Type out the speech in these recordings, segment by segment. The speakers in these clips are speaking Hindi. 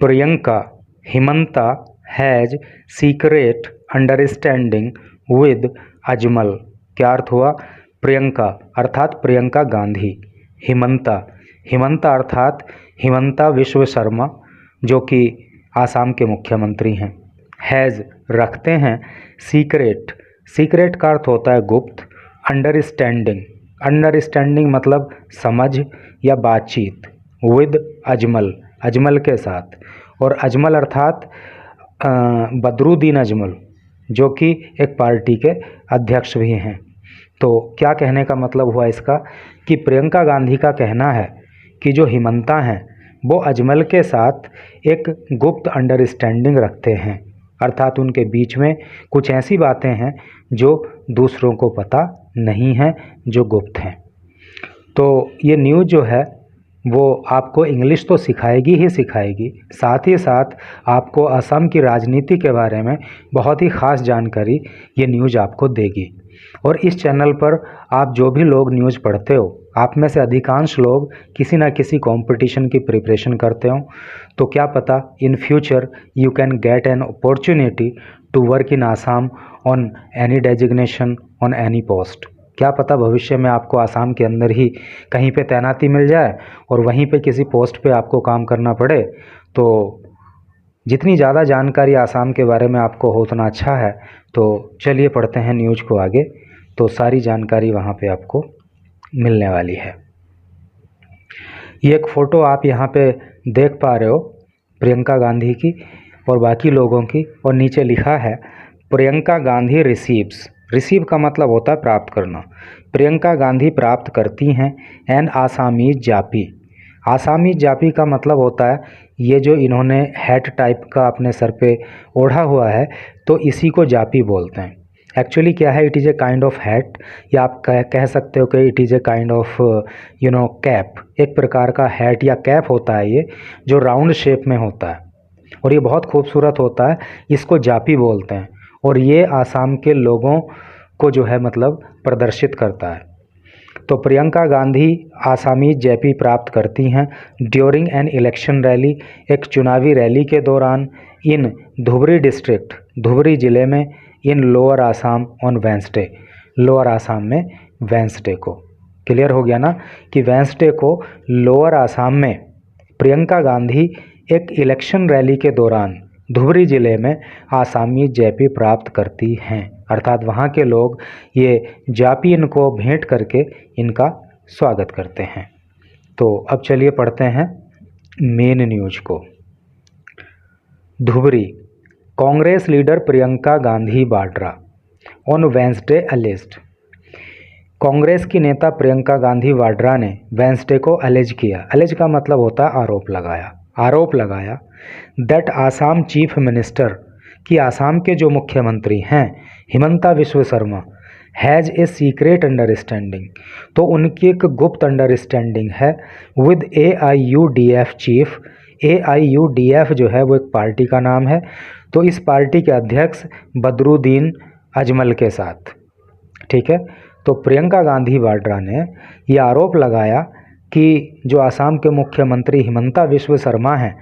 Priyanka Himanta has secret understanding with Ajmal. क्या अर्थ हुआ? प्रियंका अर्थात प्रियंका गांधी, हिमंता हिमंता अर्थात हिमंता विश्व शर्मा जो कि आसाम के मुख्यमंत्री हैं। हैज़ रखते हैं, सीक्रेट सीक्रेट का अर्थ होता है गुप्त, अंडरस्टैंडिंग अंडरस्टैंडिंग मतलब समझ या बातचीत, विद अजमल अजमल के साथ। और अजमल अर्थात बदरुद्दीन अजमल जो कि एक पार्टी के अध्यक्ष भी हैं। तो क्या कहने का मतलब हुआ इसका कि प्रियंका गांधी का कहना है कि जो हिमंता हैं वो अजमल के साथ एक गुप्त अंडरस्टैंडिंग रखते हैं, अर्थात उनके बीच में कुछ ऐसी बातें हैं जो दूसरों को पता नहीं है, जो गुप्त हैं। तो ये न्यूज़ जो है वो आपको इंग्लिश तो सिखाएगी ही सिखाएगी, साथ ही साथ आपको असम की राजनीति के बारे में बहुत ही ख़ास जानकारी ये न्यूज़ आपको देगी। और इस चैनल पर आप जो भी लोग न्यूज़ पढ़ते हो, आप में से अधिकांश लोग किसी न किसी कंपटीशन की प्रिपरेशन करते हो, तो क्या पता in future you can get an opportunity to work in Assam on any designation on any post. क्या पता भविष्य में आपको आसाम के अंदर ही कहीं पे तैनाती मिल जाए और वहीं पे किसी पोस्ट पे आपको काम करना पड़े। तो जितनी ज़्यादा जानकारी आसाम के बारे में आपको हो उतना अच्छा है। तो चलिए पढ़ते हैं न्यूज़ को आगे, तो सारी जानकारी वहाँ पे आपको मिलने वाली है। ये एक फ़ोटो आप यहाँ पे देख पा रहे हो प्रियंका गांधी की और बाकी लोगों की, और नीचे लिखा है प्रियंका गांधी रिसीव्स। रिसीव का मतलब होता है प्राप्त करना। प्रियंका गांधी प्राप्त करती हैं एन आसामीज जापी। आसामी जापी का मतलब होता है ये जो इन्होंने हैट टाइप का अपने सर पे ओढ़ा हुआ है, तो इसी को जापी बोलते हैं। एक्चुअली क्या है, it is a kind of hat, या आप कह सकते हो कि it is a kind of cap. एक प्रकार का हैट या कैप होता है ये, जो राउंड शेप में होता है और ये बहुत खूबसूरत होता है, इसको जापी बोलते हैं। और ये आसाम के लोगों को जो है मतलब प्रदर्शित करता है। तो प्रियंका गांधी आसामी जापी प्राप्त करती हैं ड्यूरिंग एन इलेक्शन रैली, एक चुनावी रैली के दौरान, इन धुबरी डिस्ट्रिक्ट, धुबरी ज़िले में, इन lower Assam on Wednesday, lower Assam में वेंसडे को। क्लियर हो गया ना कि वेंसडे को लोअर आसाम में प्रियंका गांधी एक इलेक्शन रैली के दौरान धुबरी ज़िले में आसामी जापी प्राप्त करती हैं, अर्थात वहाँ के लोग ये जापी इनको भेंट करके इनका स्वागत करते हैं। तो अब चलिए पढ़ते हैं मेन न्यूज़ को। Dhubri, Congress leader Priyanka Gandhi Vadra on Wednesday alleged. Congress की नेता प्रियंका गांधी वाड्रा ने वेंसडे को अलेज किया। अलेज का मतलब होता है आरोप लगाया दैट आसाम चीफ मिनिस्टर, कि आसाम के जो मुख्यमंत्री हैं हिमंता विश्व Sharma, has a secret understanding, तो उनकी एक गुप्त अंडरस्टैंडिंग है विद AIUDF चीफ। AIUDF जो है वो एक पार्टी का नाम है, तो इस पार्टी के अध्यक्ष बदरुद्दीन अजमल के साथ। ठीक है, तो प्रियंका गांधी वाड्रा ने ये आरोप लगाया कि जो आसाम के मुख्यमंत्री हिमंता विश्व शर्मा हैं,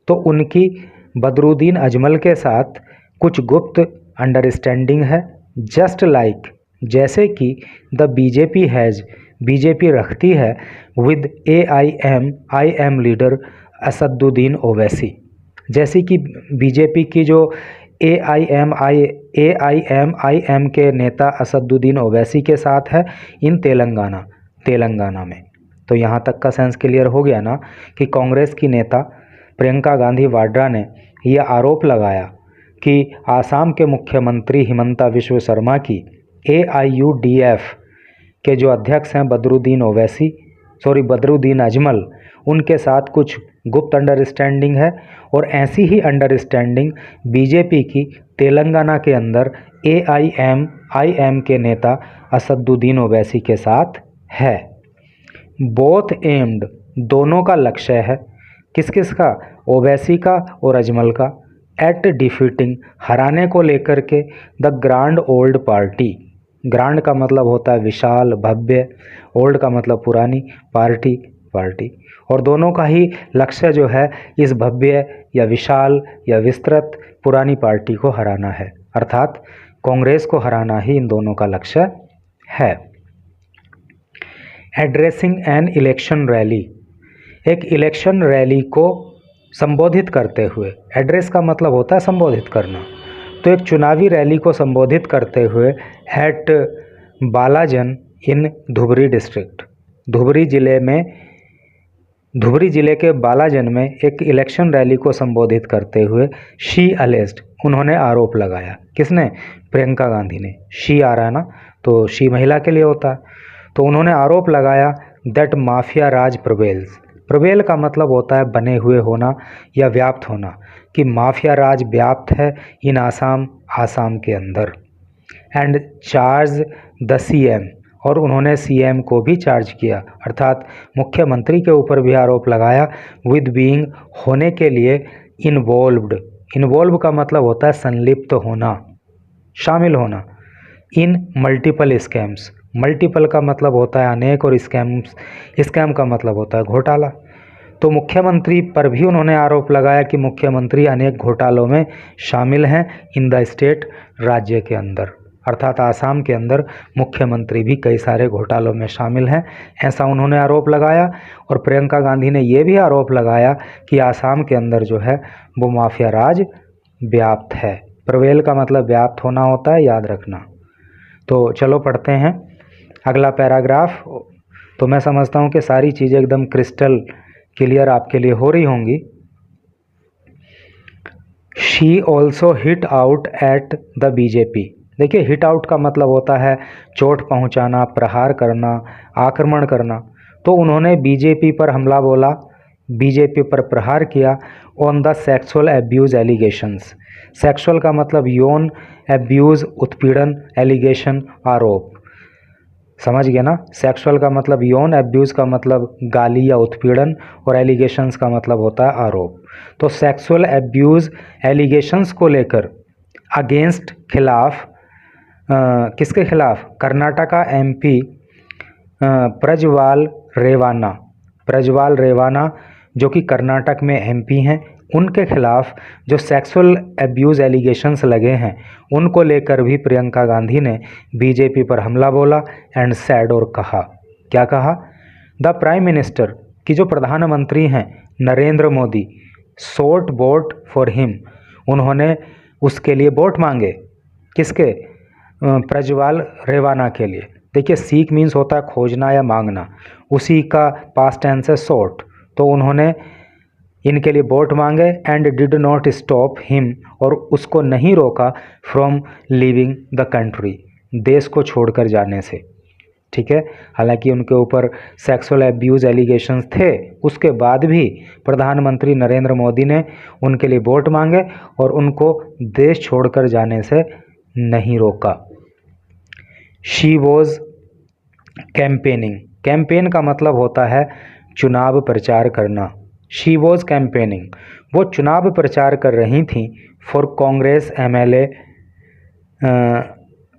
तो उनकी बदरुद्दीन अजमल के साथ कुछ गुप्त अंडरस्टैंडिंग है, जस्ट लाइक, जैसे कि द बीजेपी हैज़, बीजेपी रखती है with AIM leader Asaduddin Owaisi, जैसे कि बीजेपी की जो AIM के नेता असदुद्दीन ओवैसी के साथ है इन तेलंगाना में। तो यहाँ तक का सेंस क्लियर हो गया ना कि कांग्रेस की नेता प्रियंका गांधी वाड्रा ने यह आरोप लगाया कि आसाम के मुख्यमंत्री हिमंता विश्व शर्मा की AIUDF के जो अध्यक्ष हैं बदरुद्दीन अजमल, उनके साथ कुछ गुप्त अंडरस्टैंडिंग है, और ऐसी ही अंडरस्टैंडिंग बीजेपी की तेलंगाना के अंदर AIM के नेता असदुद्दीन ओवैसी के साथ है। बोथ एम्ड, दोनों का लक्ष्य है, किस किस का, ओवैसी का और अजमल का, एट डिफीटिंग, हराने को लेकर के, the grand old party. Grand का मतलब होता है विशाल भव्य, ओल्ड का मतलब पुरानी, पार्टी पार्टी। और दोनों का ही लक्ष्य जो है इस भव्य या विशाल या विस्तृत पुरानी पार्टी को हराना है, अर्थात कांग्रेस को हराना ही इन दोनों का लक्ष्य है। एड्रेसिंग एन इलेक्शन रैली, एक इलेक्शन रैली को संबोधित करते हुए, एड्रेस का मतलब होता है संबोधित करना, तो एक चुनावी रैली को संबोधित करते हुए एट बालाजन इन धुबरी डिस्ट्रिक्ट, धुबरी जिले के बालाजन में एक इलेक्शन रैली को संबोधित करते हुए शी अलेज्ड, उन्होंने आरोप लगाया। किसने? प्रियंका गांधी ने। शी आ रहा है ना, तो शी महिला के लिए होता है। तो उन्होंने आरोप लगाया that mafia Raj prevails, prevail का मतलब होता है बने हुए होना या व्याप्त होना, कि माफिया राज व्याप्त है इन आसाम के अंदर। एंड चार्ज द सीएम, और उन्होंने सीएम को भी चार्ज किया, अर्थात मुख्यमंत्री के ऊपर भी आरोप लगाया विद बीइंग, होने के लिए, इन्वॉल्व्ड, इन्वॉल्व का मतलब होता है संलिप्त होना, शामिल होना, इन मल्टीपल स्कैम्स, मल्टीपल का मतलब होता है अनेक, और स्कैम का मतलब होता है घोटाला। तो मुख्यमंत्री पर भी उन्होंने आरोप लगाया कि मुख्यमंत्री अनेक घोटालों में शामिल हैं इन द स्टेट, राज्य के अंदर, अर्थात आसाम के अंदर मुख्यमंत्री भी कई सारे घोटालों में शामिल हैं, ऐसा उन्होंने आरोप लगाया। और प्रियंका गांधी ने ये भी आरोप लगाया कि आसाम के अंदर जो है वो माफिया राज व्याप्त है। प्रिवेल का मतलब व्याप्त होना होता है, याद रखना। तो चलो पढ़ते हैं अगला पैराग्राफ। तो मैं समझता हूँ कि सारी चीज़ें एकदम क्रिस्टल क्लियर आपके लिए हो रही होंगी। She also hit out at the BJP, देखिए हिट आउट का मतलब होता है चोट पहुंचाना, प्रहार करना, आक्रमण करना। तो उन्होंने बीजेपी पर हमला बोला, बीजेपी पर प्रहार किया on the sexual abuse allegations, sexual का मतलब यौन, एब्यूज़ उत्पीड़न, एलिगेशन आरोप, समझ गए ना। सेक्सुअल का मतलब यौन, एब्यूज़ का मतलब गाली या उत्पीड़न, और एलिगेशंस का मतलब होता है आरोप। तो सेक्सुअल एब्यूज़ एलिगेशंस को लेकर अगेंस्ट, खिलाफ, किसके खिलाफ? कर्नाटका एमपी प्रज्वाल रेवाना जो कि कर्नाटक में एमपी हैं, उनके खिलाफ जो सेक्सुअल एब्यूज़ एलिगेशंस लगे हैं उनको लेकर भी प्रियंका गांधी ने बीजेपी पर हमला बोला। एंड सैड, और कहा, क्या कहा? द प्राइम मिनिस्टर, कि जो प्रधानमंत्री हैं नरेंद्र मोदी, सोट वोट फॉर हिम, उन्होंने उसके लिए वोट मांगे, किसके? प्रज्वाल रेवाना के लिए। देखिए सीक मीन्स होता है खोजना या मांगना, उसी का पास्ट टेंस है सोट। तो उन्होंने इनके लिए वोट मांगे and did not stop him, और उसको नहीं रोका फ्रॉम लीविंग द कंट्री, देश को छोड़कर जाने से। ठीक है, हालांकि उनके ऊपर सेक्सुअल एब्यूज़ एलिगेशंस थे, उसके बाद भी प्रधानमंत्री नरेंद्र मोदी ने उनके लिए वोट मांगे और उनको देश छोड़कर जाने से नहीं रोका। शी वॉज कैंपेनिंग, कैंपेन का मतलब होता है चुनाव प्रचार करना। शी वॉज कैंपेनिंग, वो चुनाव प्रचार कर रही थी फॉर कांग्रेस एमएलए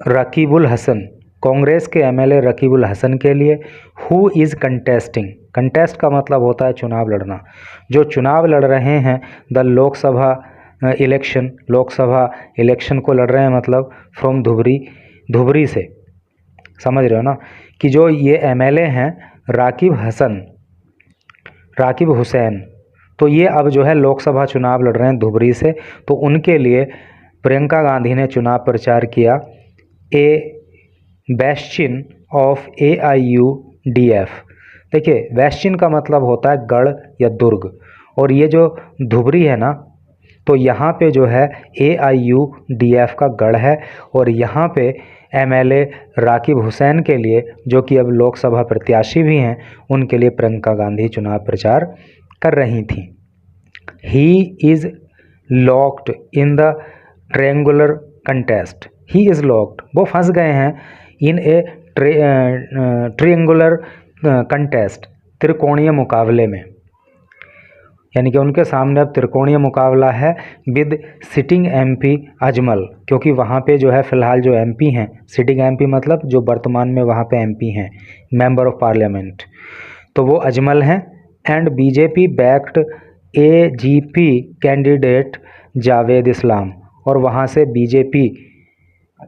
रकीबुल हसन, कांग्रेस के एमएलए रकीबुल हसन के लिए। हु इज़ कंटेस्टिंग, कंटेस्ट का मतलब होता है चुनाव लड़ना, जो चुनाव लड़ रहे हैं the Lok Sabha election, Lok Sabha election को लड़ रहे हैं, मतलब फ्रॉम धुबरी से, समझ रहे हो ना, कि जो ये एमएलए हैं राकिब हुसैन, तो ये अब जो है लोकसभा चुनाव लड़ रहे हैं धुबरी से, तो उनके लिए प्रियंका गांधी ने चुनाव प्रचार किया। ए बेस्टिन ऑफ AIUDF, देखिए बेस्टिन का मतलब होता है गढ़ या दुर्ग, और ये जो धुबरी है ना, तो यहाँ पे जो है AIUDF का गढ़ है, और यहाँ पे MLA राकिब हुसैन के लिए, जो कि अब लोकसभा प्रत्याशी भी हैं, उनके लिए प्रियंका गांधी चुनाव प्रचार कर रही थी। He is locked in the triangular contest, he is locked, वो फंस गए हैं इन ए ट्रायंगुलर कंटेस्ट, त्रिकोणीय मुकाबले में, यानी कि उनके सामने अब त्रिकोणीय मुकाबला है विद सिटिंग MP अजमल, क्योंकि वहाँ पे जो है फ़िलहाल जो MP हैं, सिटिंग MP मतलब जो वर्तमान में वहाँ पे MP हैं, मेंबर ऑफ पार्लियामेंट, तो वो अजमल हैं। And BJP backed AGP candidate Javed Islam, और वहाँ से बीजेपी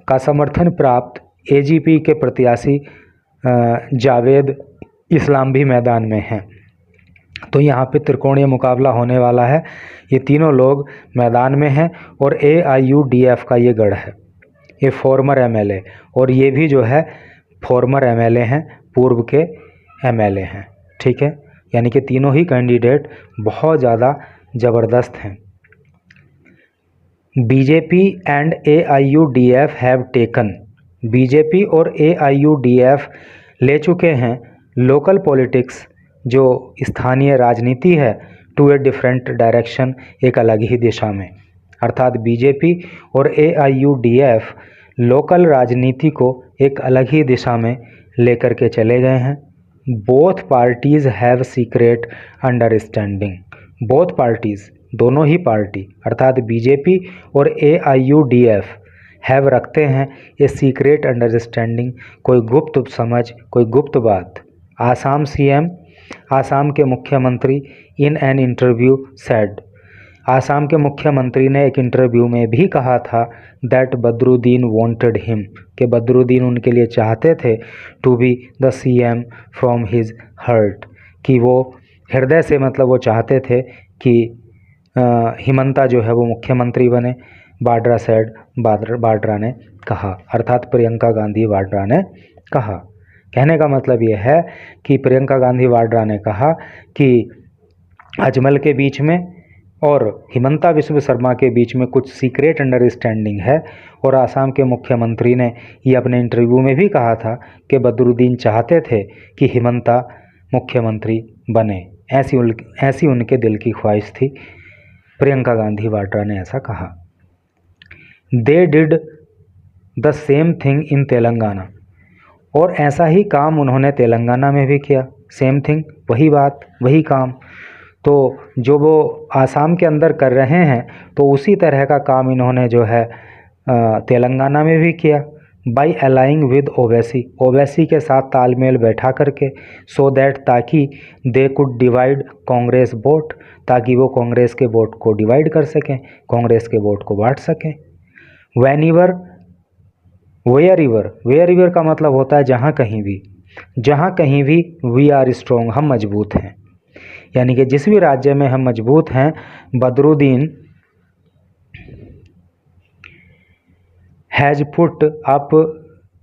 का समर्थन प्राप्त एजीपी के प्रत्याशी जावेद इस्लाम भी मैदान में हैं। तो यहाँ पे त्रिकोणीय मुकाबला होने वाला है। ये तीनों लोग मैदान में हैं और AIUDF का ये गढ़ है, ये फॉर्मर MLA, और ये भी जो है फॉर्मर MLA हैं, पूर्व के MLA हैं। ठीक है, यानी कि तीनों ही कैंडिडेट बहुत ज़्यादा ज़बरदस्त हैं। BJP and AIUDF have taken, BJP और AIUDF ले चुके हैं लोकल पॉलिटिक्स, जो स्थानीय राजनीति है, टू ए डिफरेंट डायरेक्शन, एक अलग ही दिशा में। अर्थात बीजेपी और AIUDF लोकल राजनीति को एक अलग ही दिशा में लेकर के चले गए हैं। Both parties have secret understanding, both parties, दोनों ही पार्टी अर्थात बीजेपी और AIUDF हैव रखते हैं ये सीक्रेट अंडरस्टैंडिंग, कोई गुप्त समझ, कोई गुप्त बात। आसाम CM, आसाम के मुख्यमंत्री in an interview said, Assam के मुख्यमंत्री ने एक इंटरव्यू में भी कहा था दैट बदरुद्दीन वांटेड हिम, कि बदरुद्दीन उनके लिए चाहते थे to be the CM from his heart, कि वो हृदय से, मतलब वो चाहते थे कि हिमंता जो है वो मुख्यमंत्री बने। वाड्रा सेड, वाड्रा ने कहा, अर्थात प्रियंका गांधी वाड्रा ने कहा। कहने का मतलब ये है कि प्रियंका गांधी वाड्रा ने कहा कि अजमल के बीच में और हिमंता विश्व शर्मा के बीच में कुछ सीक्रेट अंडरस्टैंडिंग है, और आसाम के मुख्यमंत्री ने ये अपने इंटरव्यू में भी कहा था कि बदरुद्दीन चाहते थे कि हिमंता मुख्यमंत्री बने, ऐसी उनके दिल की ख्वाहिश थी। प्रियंका गांधी वाड्रा ने ऐसा कहा। They did the same thing in Telangana, और ऐसा ही काम उन्होंने तेलंगाना में भी किया। सेम थिंग, वही बात, वही काम। तो जो वो आसाम के अंदर कर रहे हैं, तो उसी तरह का काम इन्होंने जो है तेलंगाना में भी किया। बाई अलाइंग विद ओवैसी, ओवैसी के साथ तालमेल बैठा करके, सो दैट, ताकि they could divide Congress vote, ताकि वो कांग्रेस के वोट को डिवाइड कर सकें, कांग्रेस के वोट को बांट सकें। वेयर एवर का मतलब होता है जहाँ कहीं भी, वी आर स्ट्रॉन्ग, हम मजबूत हैं। यानी कि जिस भी राज्य में हम मजबूत हैं, Badruddin has put up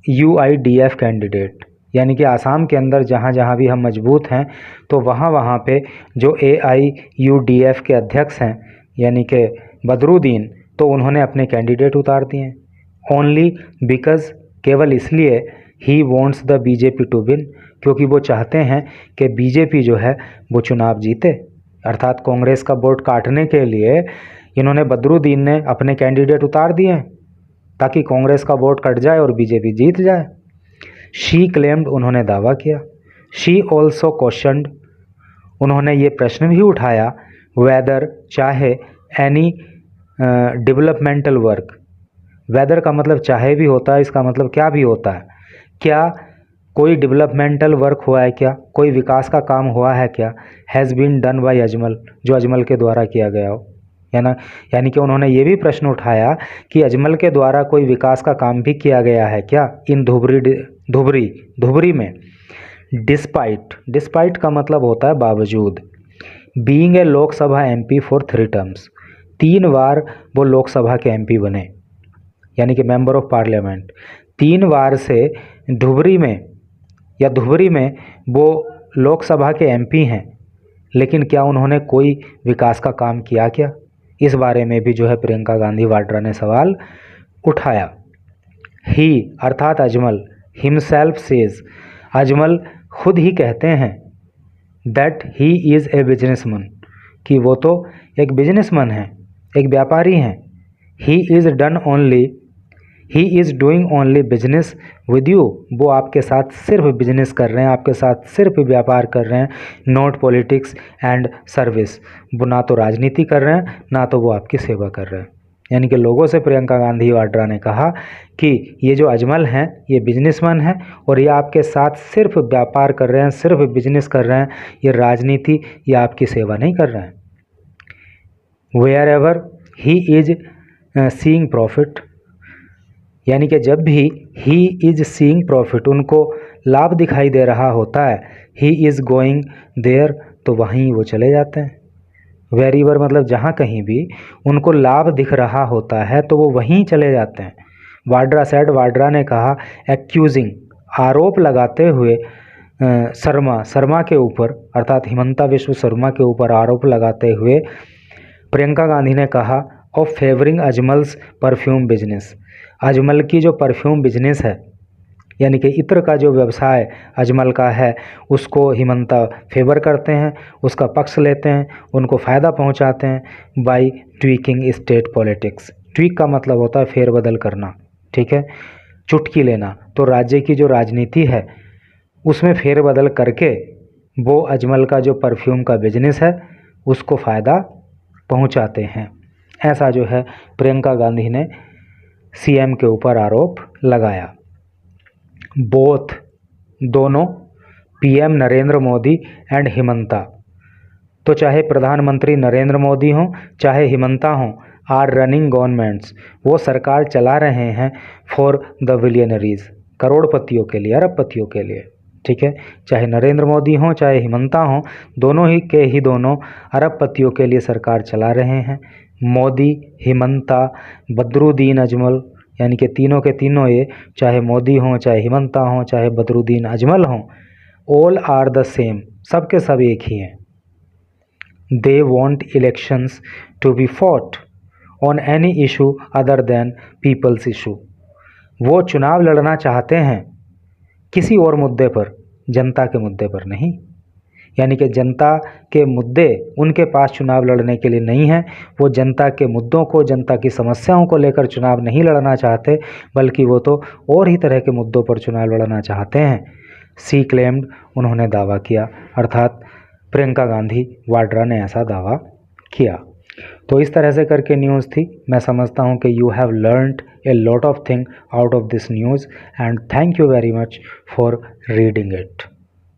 UIDF candidate, यानी कि आसाम के अंदर जहाँ भी हम मजबूत हैं, तो वहाँ पे जो AIUDF के अध्यक्ष हैं, यानी कि बदरुद्दीन, तो उन्होंने अपने कैंडिडेट उतार दिए हैं। ओनली बिकॉज, केवल इसलिए, ही wants the BJP to win, क्योंकि वो चाहते हैं कि BJP जो है वो चुनाव जीते। अर्थात कांग्रेस का वोट काटने के लिए इन्होंने, बदरुद्दीन ने अपने कैंडिडेट उतार दिए हैं ताकि कांग्रेस का वोट कट जाए और BJP जीत जाए। शी क्लेम्ड, उन्होंने दावा किया। शी ऑल्सो क्वेश्चनड, उन्होंने ये प्रश्न भी उठाया, वेदर, चाहे, एनी डेवलपमेंटल वर्क, वेदर का मतलब चाहे भी होता है, इसका मतलब क्या भी होता है, क्या कोई डेवलपमेंटल वर्क हुआ है क्या, कोई विकास का काम हुआ है क्या, has been done by Ajmal, जो अजमल के द्वारा किया गया हो। यानी कि उन्होंने ये भी प्रश्न उठाया कि अजमल के द्वारा कोई विकास का काम भी किया गया है क्या इन धुबरी में। डिस्पाइट का मतलब होता है बावजूद। Being a Lok Sabha MP for 3 terms, 3 बार वो लोकसभा के MP बने, यानी कि मेंबर ऑफ पार्लियामेंट। 3 बार से धुबरी में वो लोकसभा के MP हैं, लेकिन क्या उन्होंने कोई विकास का काम किया क्या, इस बारे में भी जो है प्रियंका गांधी वाड्रा ने सवाल उठाया। ही, अर्थात अजमल, हिमसेल्फ सेज, अजमल खुद ही कहते हैं, that he is a businessman, कि वो तो एक बिजनेसमैन है, एक व्यापारी हैं। He is doing only business with you, वो आपके साथ सिर्फ बिजनेस कर रहे हैं, आपके साथ सिर्फ व्यापार कर रहे हैं। नॉट पॉलिटिक्स एंड सर्विस, वो ना तो राजनीति कर रहे हैं, ना तो वो आपकी सेवा कर रहे हैं। यानी कि लोगों से प्रियंका गांधी वाड्रा ने कहा कि ये जो अजमल हैं ये बिजनेसमैन हैं और ये आपके साथ सिर्फ व्यापार कर रहे हैं, सिर्फ बिजनेस कर रहे हैं, ये राजनीति या आपकी सेवा नहीं कर रहे हैं। Wherever he is seeing profit, यानी कि जब भी ही इज सीइंग प्रॉफिट, उनको लाभ दिखाई दे रहा होता है, ही इज़ गोइंग देयर, तो वहीं वो चले जाते हैं। वेरीवर मतलब जहाँ कहीं भी उनको लाभ दिख रहा होता है तो वो वहीं चले जाते हैं। वाड्रा सेड, वाड्रा ने कहा, एक्यूजिंग, आरोप लगाते हुए शर्मा के ऊपर, अर्थात हिमंता विश्व शर्मा के ऊपर आरोप लगाते हुए प्रियंका गांधी ने कहा, of favouring Ajmal's perfume business, Ajmal की जो परफ्यूम बिजनेस है यानी कि इत्र का जो व्यवसाय अजमल का है उसको हिमंता फेवर करते हैं, उसका पक्ष लेते हैं, उनको फ़ायदा पहुंचाते हैं by tweaking state politics. Tweak का मतलब होता है फेरबदल करना, ठीक है, चुटकी लेना। तो राज्य की जो राजनीति है उसमें फेरबदल करके वो अजमल का जो परफ्यूम का बिजनेस है उसको फ़ायदा पहुंचाते हैं। ऐसा जो है प्रियंका गांधी ने सीएम के ऊपर आरोप लगाया। बोथ, दोनों, पीएम नरेंद्र मोदी एंड हिमंता, तो चाहे प्रधानमंत्री नरेंद्र मोदी हों चाहे हिमंता हों, आर रनिंग गवर्नमेंट्स, वो सरकार चला रहे हैं फॉर द बिलियनरीज, करोड़पतियों के लिए, अरबपतियों के लिए, ठीक है। चाहे नरेंद्र मोदी हों चाहे हिमंता हों, दोनों ही के दोनों अरबपतियों के लिए सरकार चला रहे हैं। मोदी, हिमंता, बदरुद्दीन अजमल, यानी कि तीनों के तीनों ये, चाहे मोदी हों चाहे हिमंता हों चाहे बदरुद्दीन अजमल हों, ऑल आर द सेम, सबके सब एक ही हैं। They want elections to be fought on any issue other than people's issue, वो चुनाव लड़ना चाहते हैं किसी और मुद्दे पर, जनता के मुद्दे पर नहीं। यानी कि जनता के मुद्दे उनके पास चुनाव लड़ने के लिए नहीं है, वो जनता के मुद्दों को, जनता की समस्याओं को लेकर चुनाव नहीं लड़ना चाहते, बल्कि वो तो और ही तरह के मुद्दों पर चुनाव लड़ना चाहते हैं। सी क्लेम्ड, उन्होंने दावा किया, अर्थात प्रियंका गांधी वाड्रा ने ऐसा दावा किया। तो इस तरह से करके न्यूज़ थी। मैं समझता हूँ कि you have learned a lot of thing out of this news and thank you very much for reading it.